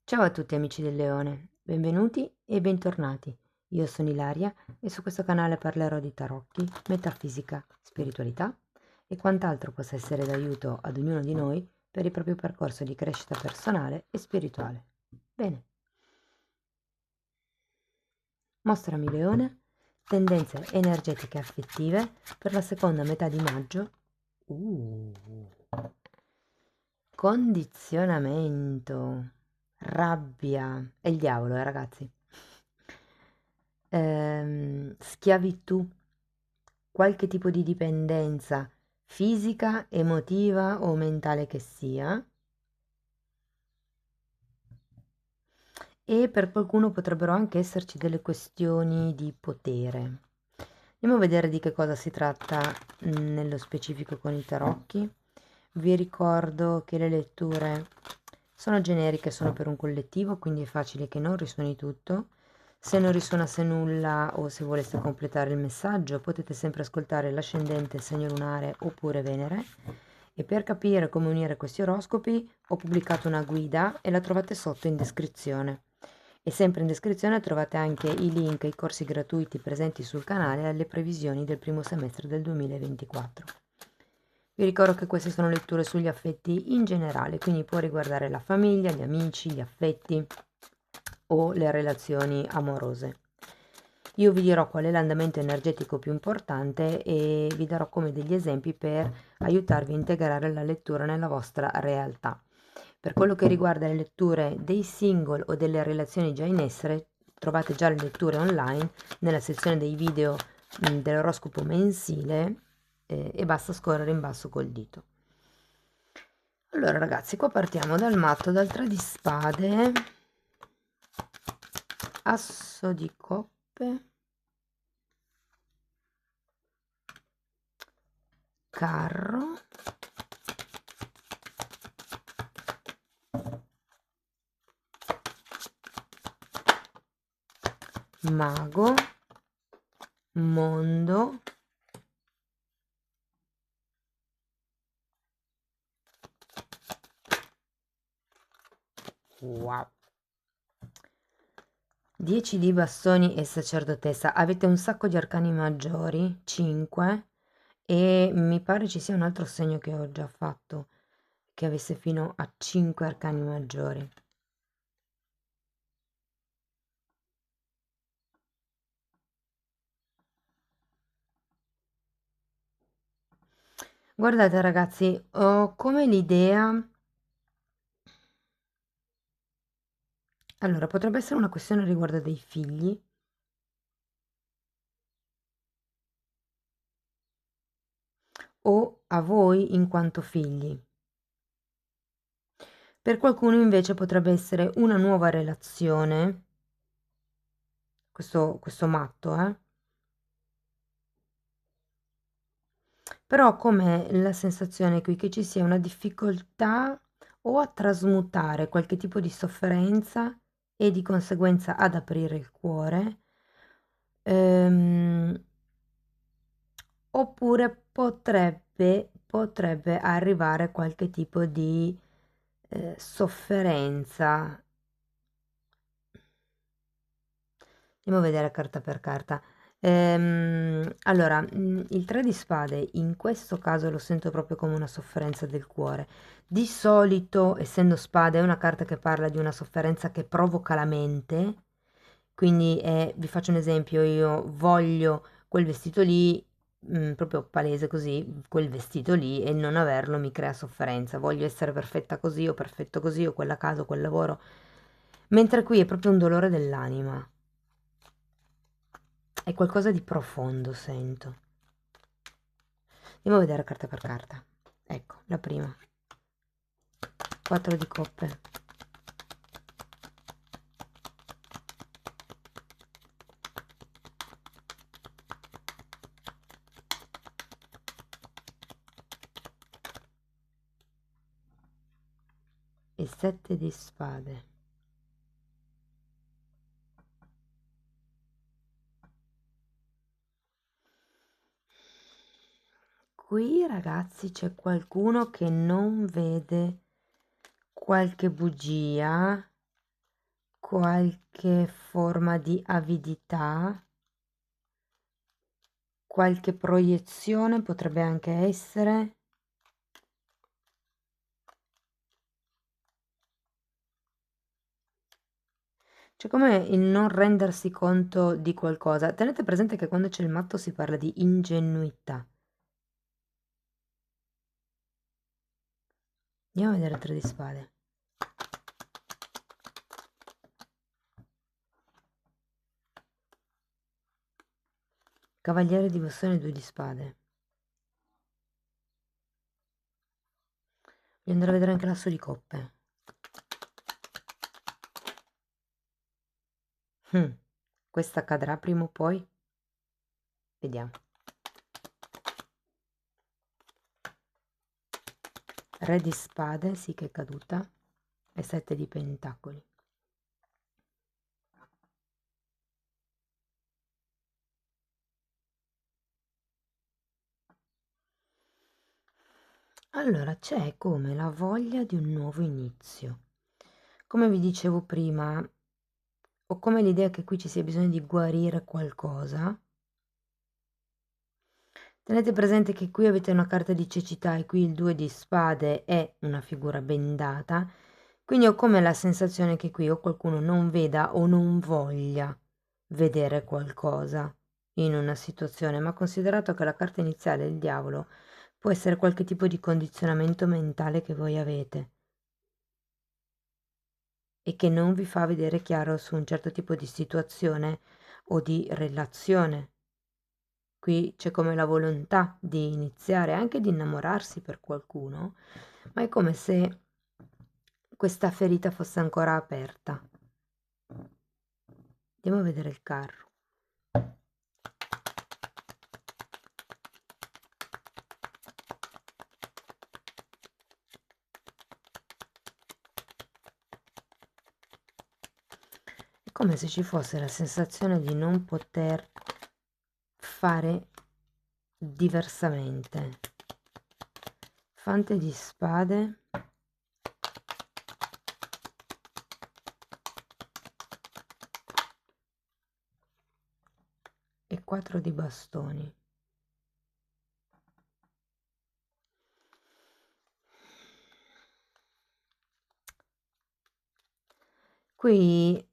Ciao a tutti amici del Leone, benvenuti e bentornati. Io sono Ilaria e su questo canale parlerò di tarocchi, metafisica, spiritualità e quant'altro possa essere d'aiuto ad ognuno di noi per il proprio percorso di crescita personale e spirituale. Bene, mostrami Leone, tendenze energetiche e affettive per la seconda metà di maggio. Uh. Condizionamento, rabbia, è il diavolo, ragazzi. Schiavitù, qualche tipo di dipendenza fisica, emotiva o mentale che sia, e per qualcuno potrebbero anche esserci delle questioni di potere. Andiamo a vedere di che cosa si tratta nello specifico con i tarocchi. Vi ricordo che le letture sono generiche, sono per un collettivo, quindi è facile che non risuoni tutto. Se non risuonasse nulla o se voleste completare il messaggio, potete sempre ascoltare l'ascendente, il segno lunare oppure Venere. E per capire come unire questi oroscopi ho pubblicato una guida e la trovate sotto in descrizione. E sempre in descrizione trovate anche i link ai corsi gratuiti presenti sul canale e alle previsioni del primo semestre del 2024. Vi ricordo che queste sono letture sugli affetti in generale, quindi può riguardare la famiglia, gli amici, gli affetti o le relazioni amorose. Io vi dirò qual è l'andamento energetico più importante e vi darò come degli esempi per aiutarvi a integrare la lettura nella vostra realtà. Per quello che riguarda le letture dei single o delle relazioni già in essere, trovate già le letture online nella sezione dei video dell'oroscopo mensile e basta scorrere in basso col dito. Allora ragazzi, qua partiamo dal matto, dal 3 di spade, asso di coppe, carro, mago, mondo, wow, 10 di bastoni e sacerdotessa. Avete un sacco di arcani maggiori, 5, e mi pare ci sia un altro segno che ho già fatto che avesse fino a 5 arcani maggiori. Guardate ragazzi, ho come l'idea. Allora, potrebbe essere una questione riguardo dei figli o a voi in quanto figli. Per qualcuno invece potrebbe essere una nuova relazione, questo matto, però come la sensazione qui che ci sia una difficoltà o a trasmutare qualche tipo di sofferenza e di conseguenza ad aprire il cuore, ehm, oppure potrebbe arrivare qualche tipo di sofferenza. Andiamo a vedere carta per carta. Allora, il 3 di spade in questo caso lo sento proprio come una sofferenza del cuore. Di solito, essendo spade, è una carta che parla di una sofferenza che provoca la mente. Quindi, vi faccio un esempio, io voglio quel vestito lì, proprio palese così, quel vestito lì e non averlo mi crea sofferenza. Voglio essere perfetta così o perfetto così o quella casa o quel lavoro. Mentre qui è proprio un dolore dell'anima. È qualcosa di profondo, sento. Andiamo a vedere carta per carta. Ecco, la prima. 4 di coppe. E 7 di spade. Qui, ragazzi, c'è qualcuno che non vede qualche bugia qualche forma di avidità, qualche proiezione potrebbe anche essere. Cioè come il non rendersi conto di qualcosa. Tenete presente che quando c'è il matto si parla di ingenuità. Andiamo a vedere il 3 di spade. Cavaliere di bastone e 2 di spade. Voglio andare a vedere anche l'asso di coppe. Questa cadrà prima o poi? Vediamo. Re di spade, sì che è caduta, e 7 di pentacoli. Allora, c'è come la voglia di un nuovo inizio. Come vi dicevo prima, ho come l'idea che qui ci sia bisogno di guarire qualcosa. Tenete presente che qui avete una carta di cecità e qui il 2 di spade è una figura bendata, quindi ho come la sensazione che qui o qualcuno non veda o non voglia vedere qualcosa in una situazione, ma considerato che la carta iniziale è il diavolo, può essere qualche tipo di condizionamento mentale che voi avete e che non vi fa vedere chiaro su un certo tipo di situazione o di relazione. Qui c'è come la volontà di iniziare, anche di innamorarsi per qualcuno, ma è come se questa ferita fosse ancora aperta. Andiamo a vedere il carro. È come se ci fosse la sensazione di non poter fare diversamente. Fante di spade. E 4 di bastoni. Qui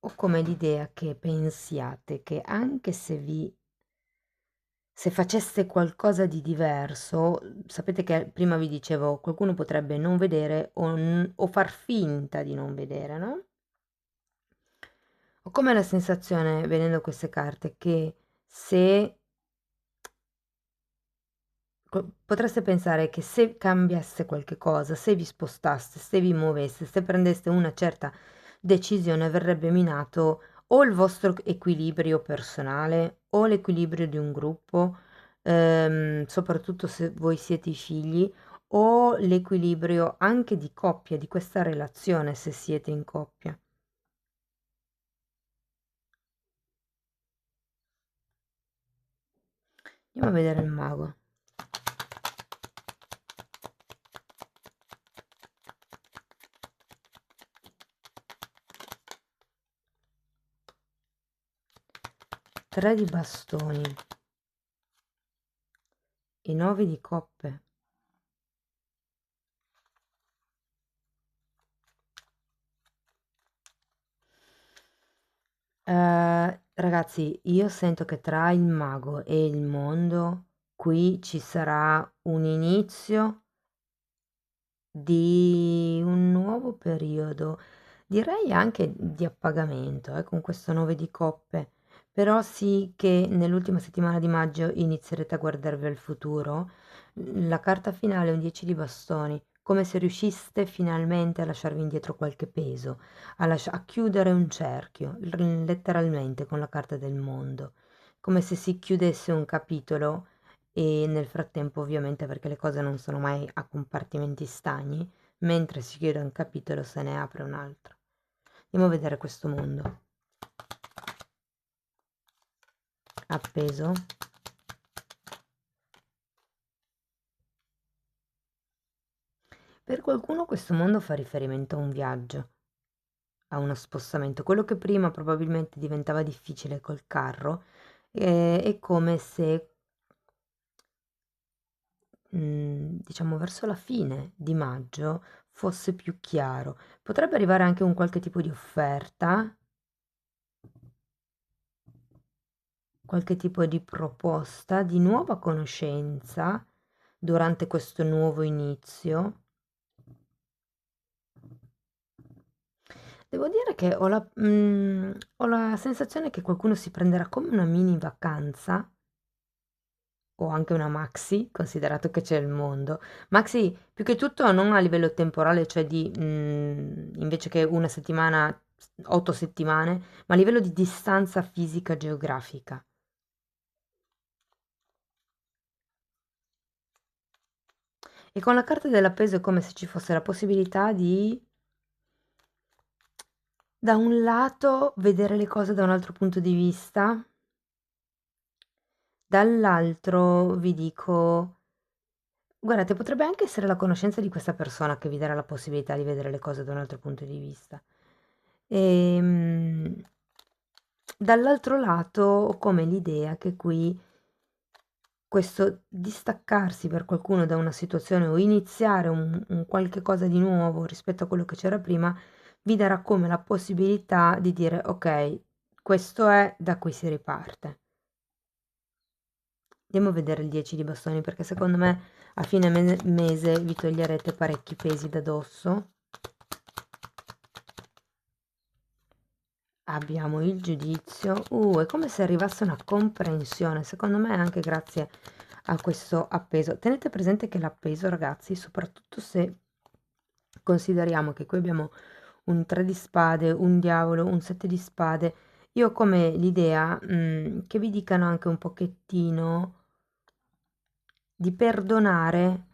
ho come l'idea che pensiate che anche se faceste qualcosa di diverso, sapete che prima vi dicevo, qualcuno potrebbe non vedere o far finta di non vedere, no? Ho come la sensazione, vedendo queste carte, che se potreste pensare che se cambiasse qualche cosa, se vi spostaste, se vi muoveste, se prendeste una certa decisione, verrebbe minato o il vostro equilibrio personale o l'equilibrio di un gruppo, soprattutto se voi siete i figli, o l'equilibrio anche di coppia, di questa relazione se siete in coppia. Andiamo a vedere il mago. Tre di bastoni e 9 di coppe. Ragazzi, io sento che tra il mago e il mondo qui ci sarà un inizio di un nuovo periodo, direi anche di appagamento, con questo 9 di coppe, però sì che nell'ultima settimana di maggio inizierete a guardarvi al futuro. La carta finale è un 10 di bastoni, come se riusciste finalmente a lasciarvi indietro qualche peso, a chiudere un cerchio, letteralmente con la carta del mondo, come se si chiudesse un capitolo e nel frattempo ovviamente perché le cose non sono mai a compartimenti stagni, mentre si chiude un capitolo se ne apre un altro. Andiamo a vedere questo mondo. Appeso. Per qualcuno questo mondo fa riferimento a un viaggio, a uno spostamento. Quello che prima probabilmente diventava difficile col carro, è come se, diciamo verso la fine di maggio fosse più chiaro. Potrebbe arrivare anche un qualche tipo di offerta, qualche tipo di proposta di nuova conoscenza durante questo nuovo inizio. Devo dire che ho la sensazione che qualcuno si prenderà come una mini vacanza o anche una maxi, considerato che c'è il mondo. Maxi più che tutto non a livello temporale, cioè di invece che una settimana, 8 settimane, ma a livello di distanza fisica geografica. E con la carta dell'appeso è come se ci fosse la possibilità di, da un lato, vedere le cose da un altro punto di vista, dall'altro vi dico, guardate, potrebbe anche essere la conoscenza di questa persona che vi darà la possibilità di vedere le cose da un altro punto di vista. Ehm, Dall'altro lato ho come l'idea che qui questo distaccarsi per qualcuno da una situazione o iniziare un qualche cosa di nuovo rispetto a quello che c'era prima, vi darà come la possibilità di dire: "Okay, questo è, da qui si riparte". Andiamo a vedere il 10 di bastoni, perché secondo me a fine mese vi toglierete parecchi pesi da dosso. Abbiamo il giudizio. È come se arrivasse una comprensione, secondo me anche grazie a questo appeso. Tenete presente che l'appeso, ragazzi, soprattutto se consideriamo che qui abbiamo un 3 di spade, un diavolo, un 7 di spade, io ho come l'idea che vi dicano anche un pochettino di perdonare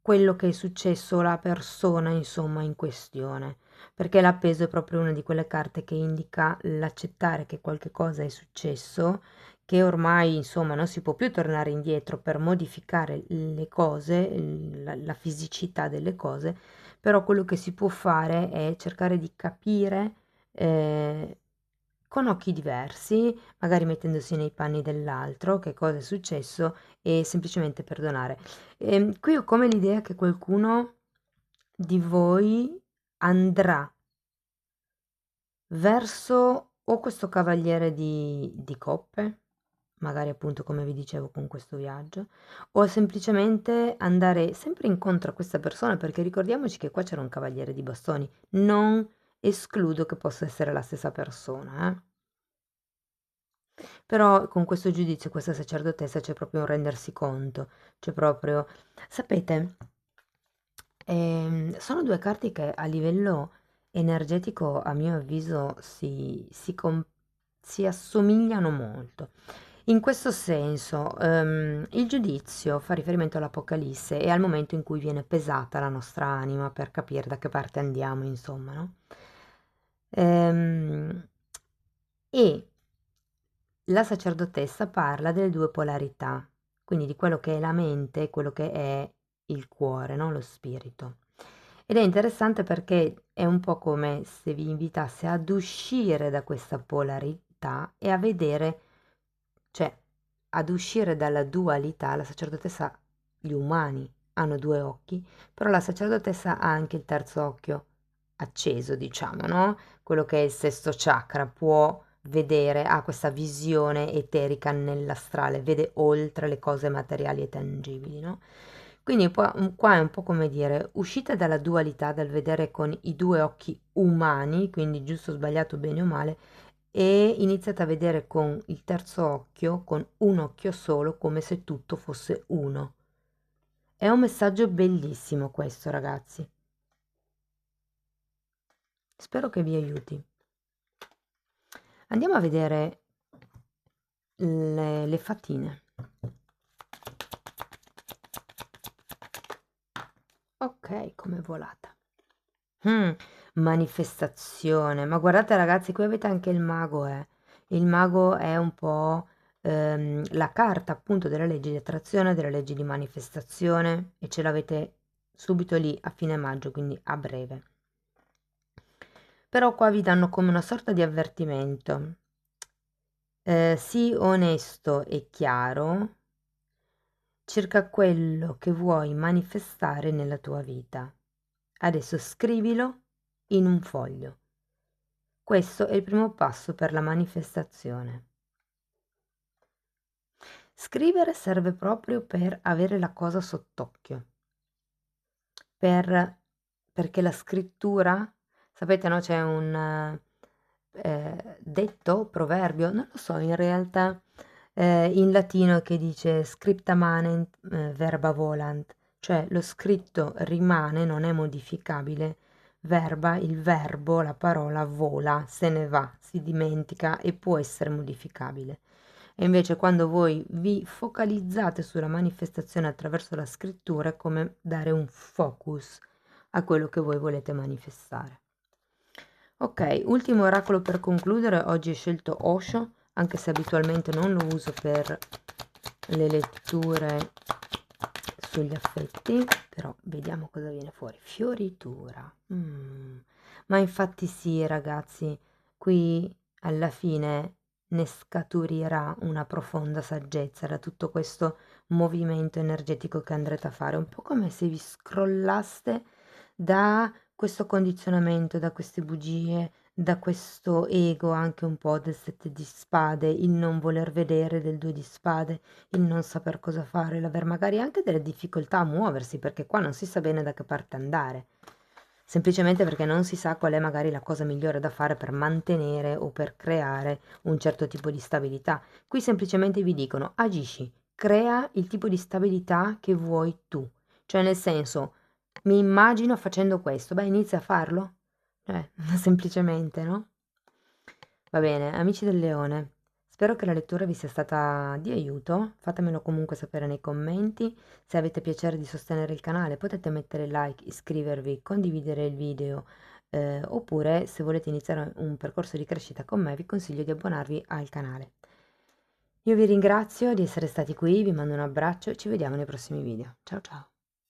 quello che è successo, la persona insomma in questione, perché l'appeso è proprio una di quelle carte che indica l'accettare che qualche cosa è successo, che ormai insomma non si può più tornare indietro per modificare le cose, la fisicità delle cose, però quello che si può fare è cercare di capire con occhi diversi, magari mettendosi nei panni dell'altro, che cosa è successo e semplicemente perdonare. Qui ho come l'idea che qualcuno di voi andrà verso o questo cavaliere di coppe, magari appunto come vi dicevo con questo viaggio, o semplicemente andare sempre incontro a questa persona, perché ricordiamoci che qua c'era un cavaliere di bastoni, non escludo che possa essere la stessa persona, Però con questo giudizio, questa sacerdotessa, c'è proprio un rendersi conto, c'è proprio... Sapete, sono due carte che a livello energetico, a mio avviso, si assomigliano molto. In questo senso, il giudizio fa riferimento all'Apocalisse e al momento in cui viene pesata la nostra anima per capire da che parte andiamo, insomma, no? Ehm, e la sacerdotessa parla delle due polarità, quindi di quello che è la mente e quello che è il cuore, no? Lo spirito. Ed è interessante perché è un po' come se vi invitasse ad uscire da questa polarità e a vedere, cioè ad uscire dalla dualità. La sacerdotessa, gli umani hanno due occhi, però la sacerdotessa ha anche il terzo occhio acceso, diciamo, no? Quello che è il sesto chakra, può vedere, ha questa visione eterica nell'astrale, vede oltre le cose materiali e tangibili, no? Quindi qua è un po' come dire, uscite dalla dualità, dal vedere con i due occhi umani, quindi giusto, sbagliato, bene o male, e iniziate a vedere con il terzo occhio, con un occhio solo, come se tutto fosse uno. È un messaggio bellissimo questo, ragazzi. Spero che vi aiuti. Andiamo a vedere le fatine. Ok, come volata. Mm, manifestazione. Ma guardate ragazzi, qui avete anche il mago, eh. Il mago è un po' la carta appunto delle leggi di attrazione, delle leggi di manifestazione e ce l'avete subito lì a fine maggio, quindi a breve. Però qua vi danno come una sorta di avvertimento. Sii onesto e chiaro circa quello che vuoi manifestare nella tua vita. Adesso scrivilo in un foglio. Questo è il primo passo per la manifestazione. Scrivere serve proprio per avere la cosa sott'occhio, perché la scrittura, sapete, no, c'è un detto, proverbio, non lo so, in realtà in latino che dice scripta manent verba volant, cioè lo scritto rimane, non è modificabile, il verbo, la parola vola, se ne va, si dimentica e può essere modificabile. E invece quando voi vi focalizzate sulla manifestazione attraverso la scrittura è come dare un focus a quello che voi volete manifestare. Ok, ultimo oracolo per concludere, oggi ho scelto Osho, anche se abitualmente non lo uso per le letture sugli affetti, però vediamo cosa viene fuori. Fioritura. Ma infatti sì, ragazzi, qui alla fine ne scaturirà una profonda saggezza da tutto questo movimento energetico che andrete a fare, un po' come se vi scrollaste da questo condizionamento, da queste bugie, da questo ego anche un po' del 7 di spade, il non voler vedere del 2 di spade, il non saper cosa fare, l'aver magari anche delle difficoltà a muoversi, perché qua non si sa bene da che parte andare, semplicemente perché non si sa qual è magari la cosa migliore da fare per mantenere o per creare un certo tipo di stabilità. Qui semplicemente vi dicono agisci, crea il tipo di stabilità che vuoi tu, cioè nel senso mi immagino facendo questo, beh inizia a farlo, semplicemente, no? Va bene, amici del leone, spero che la lettura vi sia stata di aiuto, fatemelo comunque sapere nei commenti, se avete piacere di sostenere il canale potete mettere like, iscrivervi, condividere il video, oppure se volete iniziare un percorso di crescita con me vi consiglio di abbonarvi al canale. Io vi ringrazio di essere stati qui, vi mando un abbraccio e ci vediamo nei prossimi video. Ciao ciao!